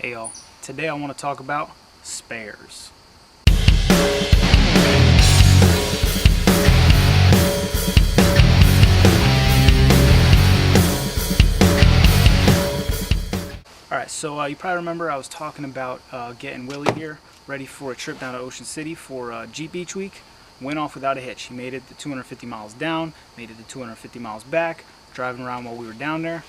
Hey y'all, today I want to talk about spares. Alright, so you probably remember I was talking about getting Willie here, ready for a trip down to Ocean City for Jeep Beach Week. Went off without a hitch. He made it the 250 miles down, made it the 250 miles back, driving around while we were down there.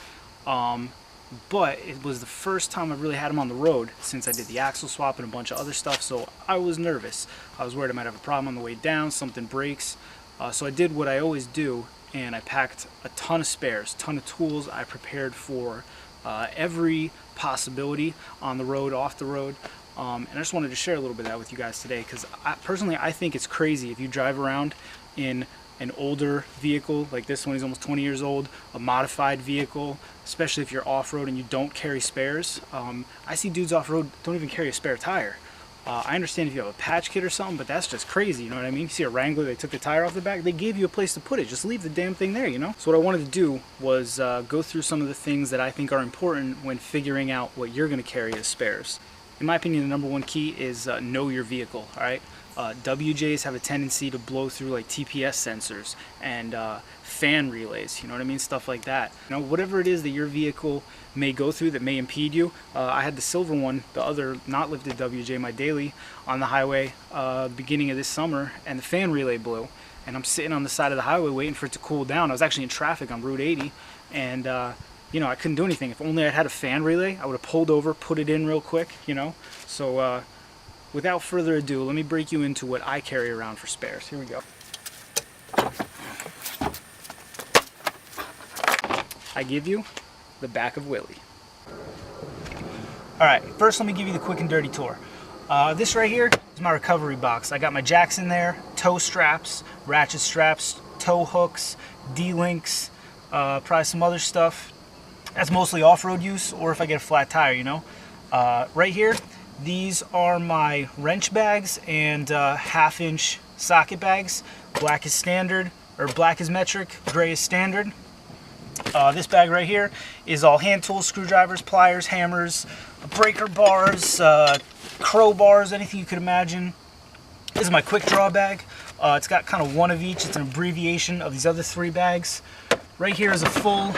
But it was the first time I've really had him on the road since I did the axle swap and a bunch of other stuff, so I was nervous. I was worried I might have a problem on the way down, something breaks. So I did what I always do, and I packed a ton of spares, ton of tools. I prepared for every possibility on the road, off the road. And I just wanted to share a little bit of that with you guys today, because personally I think it's crazy if you drive around in an older vehicle like this one. He's almost 20 years old, a modified vehicle, especially if you're off-road and you don't carry spares. I see dudes off-road don't even carry a spare tire. I understand if you have a patch kit or something, but that's just crazy, you know what I mean? You see a Wrangler, they took the tire off the back, they gave you a place to put it. Just leave the damn thing there, you know? So what I wanted to do was go through some of the things that I think are important when figuring out what you're going to carry as spares. In my opinion, the number one key is know your vehicle, all right? WJs have a tendency to blow through like TPS sensors and fan relays, you know what I mean? Stuff like that. You know, whatever it is that your vehicle may go through that may impede you. I had the silver one, the other not lifted WJ, my daily, on the highway beginning of this summer, and the fan relay blew. And I'm sitting on the side of the highway waiting for it to cool down. I was actually in traffic on Route 80, and you know, I couldn't do anything. If only I had a fan relay, I would have pulled over, put it in real quick, you know? So without further ado, let me break you into what I carry around for spares. Here we go. I give you the back of Willie. Alright, first let me give you the quick and dirty tour. This right here is my recovery box. I got my jacks in there, tow straps, ratchet straps, tow hooks, D-links, probably some other stuff. That's mostly off-road use, or if I get a flat tire, you know. Right here, these are my wrench bags and half-inch socket bags. Black is standard, or black is metric, gray is standard. This bag right here is all hand tools, screwdrivers, pliers, hammers, breaker bars, crowbars, anything you could imagine. This is my quick draw bag. It's got kind of one of each. It's an abbreviation of these other three bags. Right here is a full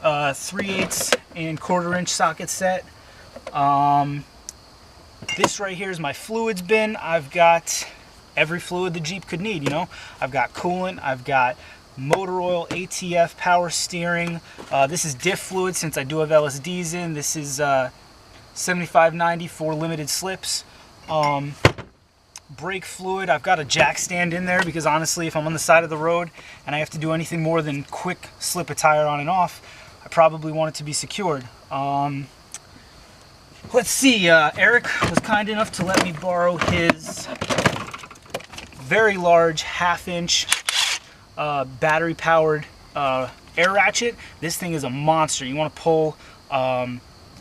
3/8 and 1/4 inch socket set. This right here is my fluids bin. I've got every fluid the Jeep could need, you know. I've got coolant, I've got motor oil, ATF, power steering. This is diff fluid since I do have LSDs in. This is 75/90 for limited slips. Brake fluid. I've got a jack stand in there because honestly, if I'm on the side of the road and I have to do anything more than quick slip a tire on and off, I probably want it to be secured. Let's see, Eric was kind enough to let me borrow his very large half-inch battery-powered air ratchet. This thing is a monster. You want to pull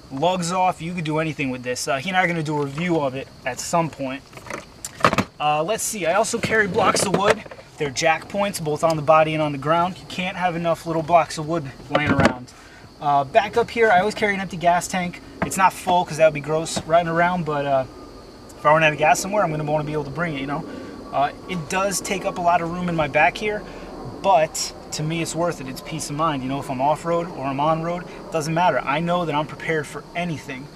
lugs off, you could do anything with this. He and I are going to do a review of it at some point. Let's see, I also carry blocks of wood. They're jack points, both on the body and on the ground. You can't have enough little blocks of wood laying around. Back up here, I always carry an empty gas tank. It's not full because that would be gross riding around, but if I run out of gas somewhere, I'm going to want to be able to bring it, you know. It does take up a lot of room in my back here, but to me it's worth it. It's peace of mind, you know. If I'm off-road or I'm on-road, it doesn't matter. I know that I'm prepared for anything.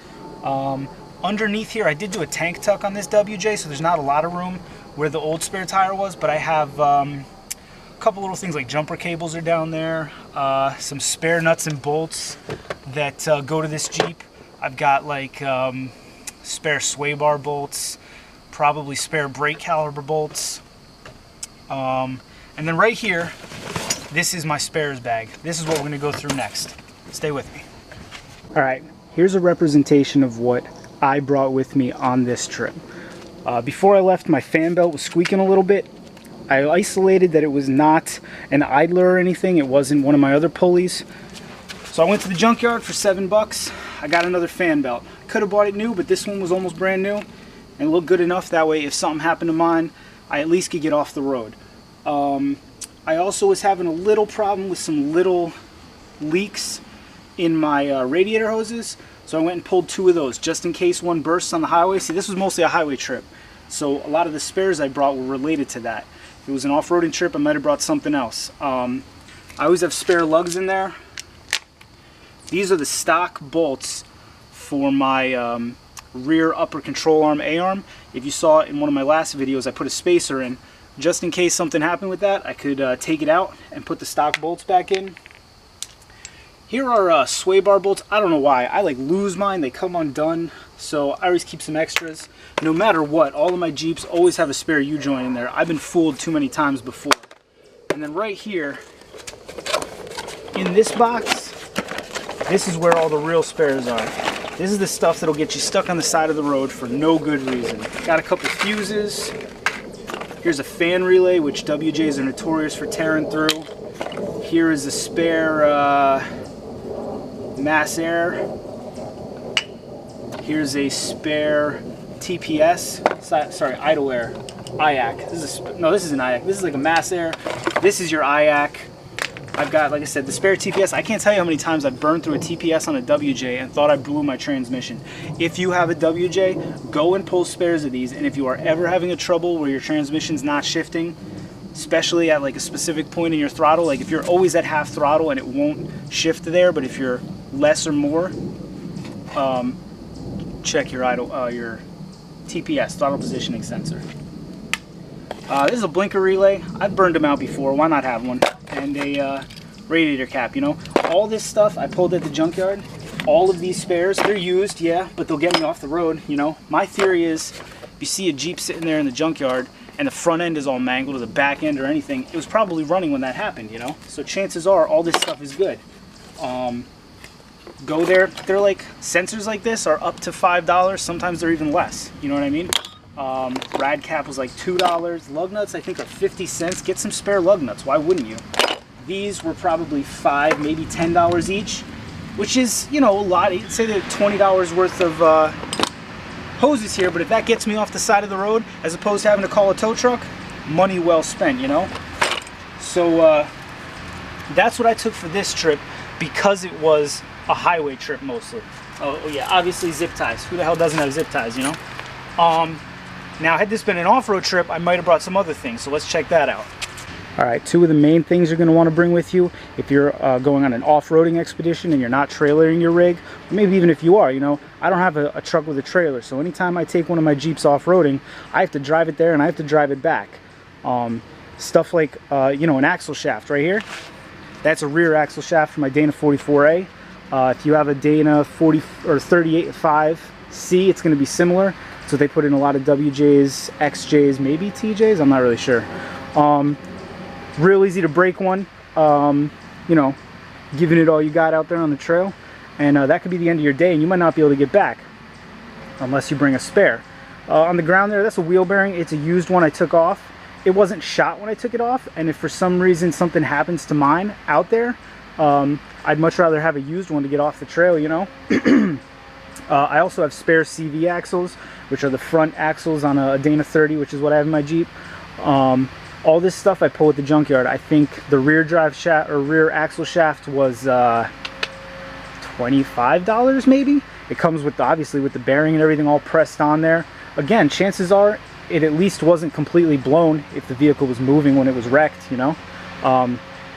Underneath here, I did do a tank tuck on this WJ, so there's not a lot of room where the old spare tire was, but I have a couple little things like jumper cables are down there, some spare nuts and bolts that go to this Jeep. I've got like spare sway bar bolts, probably spare brake caliper bolts. And then right here, this is my spares bag. This is what we're going to go through next. Stay with me. All right, here's a representation of what I brought with me on this trip. Before I left, my fan belt was squeaking a little bit. I isolated that it was not an idler or anything. It wasn't one of my other pulleys. So I went to the junkyard for $7. I got another fan belt. Could have bought it new, but this one was almost brand new and looked good enough. That way, if something happened to mine, I at least could get off the road. I also was having a little problem with some little leaks in my radiator hoses. So I went and pulled 2 of those just in case one bursts on the highway. See, this was mostly a highway trip, so a lot of the spares I brought were related to that. If it was an off-roading trip, I might have brought something else. I always have spare lugs in there. These are the stock bolts for my rear upper control arm A-arm. If you saw in one of my last videos, I put a spacer in. Just in case something happened with that, I could take it out and put the stock bolts back in. Here are sway bar bolts. I don't know why. I like lose mine. They come undone. So I always keep some extras. No matter what, all of my Jeeps always have a spare U-joint in there. I've been fooled too many times before. And then right here, in this box, this is where all the real spares are. This is the stuff that'll get you stuck on the side of the road for no good reason. Got a couple fuses. Here's a fan relay, which WJs are notorious for tearing through. Here is a spare mass air. Here's a spare TPS. Sorry, idle air. IAC. This is an IAC. This is like a mass air. This is your IAC. I've got, like I said, the spare TPS. I can't tell you how many times I've burned through a TPS on a WJ and thought I blew my transmission. If you have a WJ, go and pull spares of these, and if you are ever having a trouble where your transmission's not shifting, especially at like a specific point in your throttle, like if you're always at half throttle and it won't shift there, but if you're less or more, check your your TPS, throttle positioning sensor. This is a blinker relay. I've burned them out before. Why not have one? And a radiator cap, you know. All this stuff I pulled at the junkyard. All of these spares, they're used, yeah, but they'll get me off the road, you know. My theory is, if you see a Jeep sitting there in the junkyard and the front end is all mangled or the back end or anything, it was probably running when that happened, you know. So chances are all this stuff is good. Go there. They're like, sensors like this are up to $5. Sometimes they're even less, you know what I mean? Rad cap was like $2. Lug nuts I think are 50 cents. Get some spare lug nuts, why wouldn't you? These were probably $5, maybe $10 each, which is, you know, a lot. You'd say they're $20 worth of hoses here, but if that gets me off the side of the road as opposed to having to call a tow truck, money well spent, you know. So that's what I took for this trip, because it was a highway trip mostly. Oh yeah, obviously zip ties. Who the hell doesn't have zip ties, you know? Now, had this been an off-road trip, I might have brought some other things, so let's check that out. All right, 2 of the main things you're going to want to bring with you if you're going on an off-roading expedition and you're not trailering your rig, or maybe even if you are, you know, I don't have a truck with a trailer, so anytime I take one of my Jeeps off-roading, I have to drive it there and I have to drive it back. Stuff like, you know, an axle shaft right here. That's a rear axle shaft for my Dana 44A. If you have a Dana 40 or 38.5C, it's going to be similar. So they put in a lot of WJs, XJs, maybe TJs, I'm not really sure. Real easy to break one, you know, giving it all you got out there on the trail. And that could be the end of your day and you might not be able to get back unless you bring a spare. On the ground there, that's a wheel bearing. It's a used one I took off. It wasn't shot when I took it off, and if for some reason something happens to mine out there, I'd much rather have a used one to get off the trail, you know. I also have spare CV axles, which are the front axles on a Dana 30, which is what I have in my Jeep. All this stuff I pull at the junkyard. I think the rear drive shaft or rear axle shaft was $25 maybe. It comes with obviously with the bearing and everything all pressed on there. Again, chances are it at least wasn't completely blown if the vehicle was moving when it was wrecked, you know.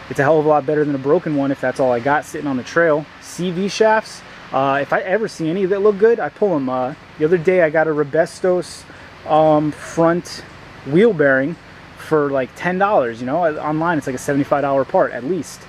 It's a hell of a lot better than a broken one if that's all I got sitting on the trail. CV shafts, if I ever see any that look good, I pull them. The other day I got a Robestos front wheel bearing for like $10, you know. Online it's like a $75 part at least.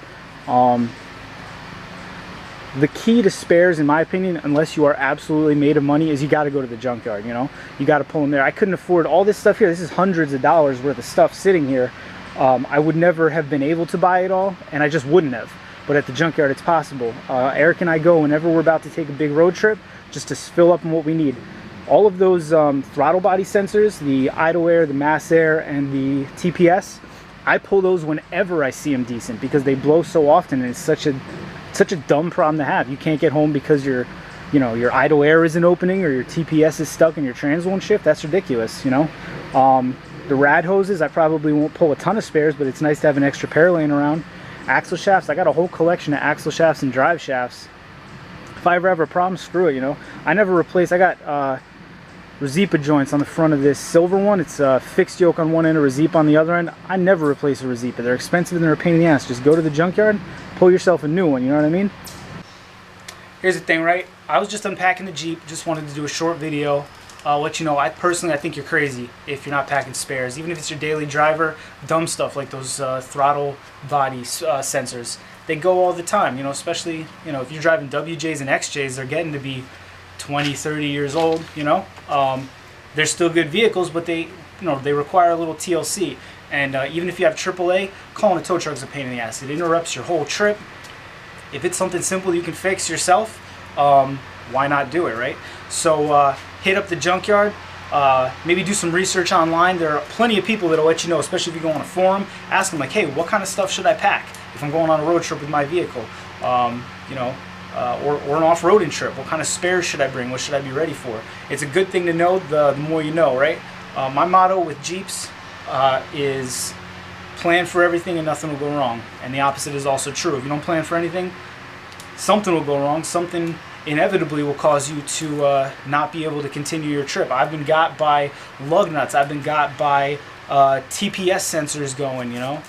The key to spares, in my opinion, unless you are absolutely made of money, is you got to go to the junkyard, you know. You got to pull them there. I couldn't afford all this stuff here. This is hundreds of dollars worth of stuff sitting here. I would never have been able to buy it all, and I just wouldn't have. But at the junkyard, it's possible. Eric and I go whenever we're about to take a big road trip, just to fill up on what we need. All of those throttle body sensors, the idle air, the mass air, and the TPS, I pull those whenever I see them decent, because they blow so often, and it's such a dumb problem to have. You can't get home because your idle air isn't opening, or your TPS is stuck and your trans won't shift. That's ridiculous, you know. The rad hoses, I probably won't pull a ton of spares, but it's nice to have an extra pair laying around. Axle shafts, I got a whole collection of axle shafts and drive shafts. if I ever have a problem, screw it, you know. I never replace, I got Rezepa joints on the front of this silver one. It's a fixed yoke on one end, a Rezepa on the other end. I never replace a Rezepa. They're expensive and they're a pain in the ass. Just go to the junkyard, pull yourself a new one, you know what I mean? Here's the thing, right? I was just unpacking the Jeep, just wanted to do a short video. Let you know, I think you're crazy if you're not packing spares. Even if it's your daily driver, dumb stuff like those throttle body sensors. They go all the time, you know, especially, you know, if you're driving WJs and XJs, they're getting to be 20, 30 years old, you know. They're still good vehicles, but they require a little TLC. And even if you have AAA, calling a tow truck is a pain in the ass. It interrupts your whole trip. If it's something simple you can fix yourself, why not do it, right? So hit up the junkyard, maybe do some research online. There are plenty of people that'll let you know, especially if you go on a forum. Ask them like, hey, what kind of stuff should I pack if I'm going on a road trip with my vehicle? You know, or an off-roading trip. What kind of spares should I bring? What should I be ready for? It's a good thing to know, the more you know, right? My motto with Jeeps is plan for everything and nothing will go wrong. And the opposite is also true. If you don't plan for anything, something will go wrong. Something inevitably will cause you to not be able to continue your trip. I've been got by lug nuts. I've been got by TPS sensors going, you know.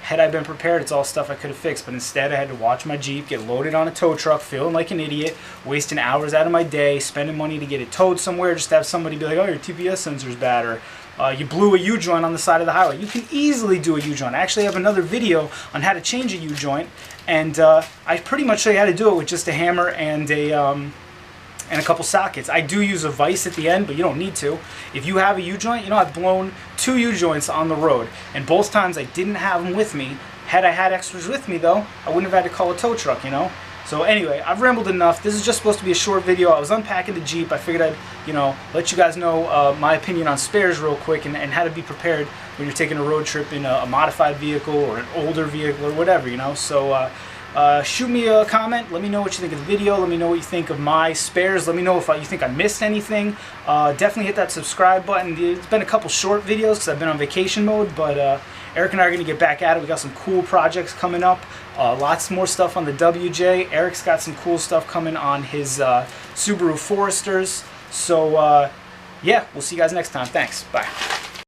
Had I been prepared, it's all stuff I could have fixed, but instead I had to watch my Jeep get loaded on a tow truck, feeling like an idiot, wasting hours out of my day, spending money to get it towed somewhere, just to have somebody be like, oh, your TPS sensor's bad, or you blew a U-joint on the side of the highway. You can easily do a U-joint. I actually have another video on how to change a U-joint, and I pretty much show you how to do it with just a hammer and a couple sockets. I do use a vise at the end, but you don't need to. If you have a U-joint, you know, I've blown 2 U-joints on the road, and both times I didn't have them with me. Had I had extras with me, though, I wouldn't have had to call a tow truck, you know? So anyway, I've rambled enough. This is just supposed to be a short video. I was unpacking the Jeep. I figured I'd, you know, let you guys know my opinion on spares real quick, and how to be prepared when you're taking a road trip in a modified vehicle or an older vehicle or whatever, you know? So shoot me a comment. Let me know what you think of the video. Let me know what you think of my spares. Let me know if you think I missed anything. Definitely hit that subscribe button. It's been a couple short videos because I've been on vacation mode, but Eric and I are going to get back at it. We got some cool projects coming up. Lots more stuff on the WJ. Eric's got some cool stuff coming on his Subaru Foresters. So yeah, we'll see you guys next time. Thanks. Bye.